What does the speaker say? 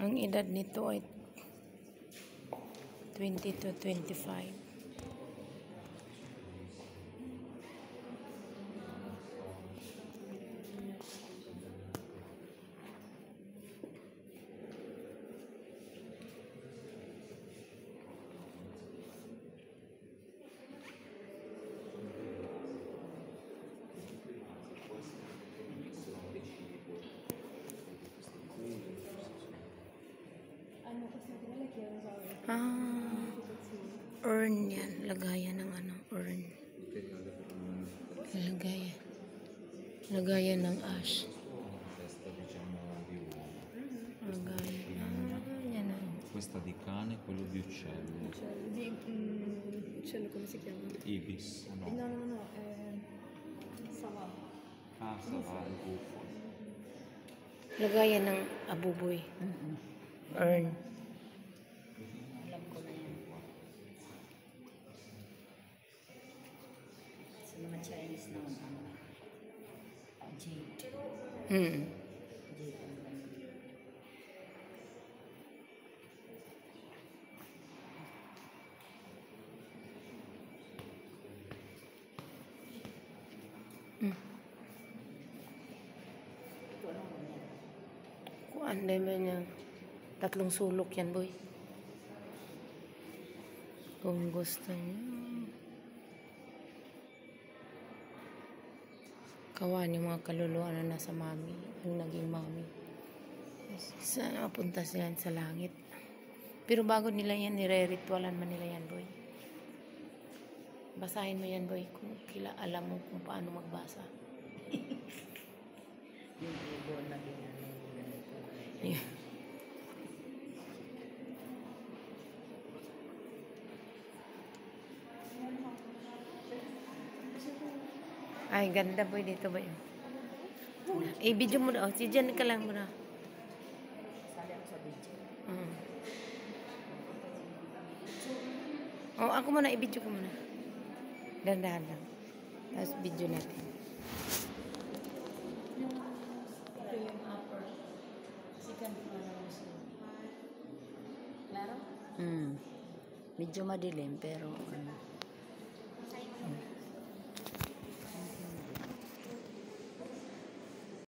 Ang edad nito ay 20 to 25. Urn yan. Lagayan ng ano, urn. Lagayan ng ash. Lagayan. Questa di cane, quello di uccello. Di uccello come si chiama? Ibis, no? No, Sava. Ah, Sava, il gufo. Lagayan ng abuboy. Urn. Alam ko na yan. Sa mga Chinese naman, jade. Jade ang ganda. Kuan din ba niya? 3 sulok yan, boy. Kung gusto niyo. Kawan yung mga kaluluwa na nasa mami. Yung naging mami. Sana mapunta sila sa langit. Pero bago nila yan, nire-ritualan man nila yan, boy. Basahin mo yan, boy. Kung alam mo kung paano magbasa. Yung ibon na ginano ganito. Yeah. Ay, ganda boy dito ba yun? Video mo na. Oh, si Jan ka lang muna. Sali ako sa video. Oh, ako muna. I-video ko muna. Dandahan lang. Tapos video natin. Ito yung upper. Second floor na gusto. Klaro? Medyo madilim pero ano.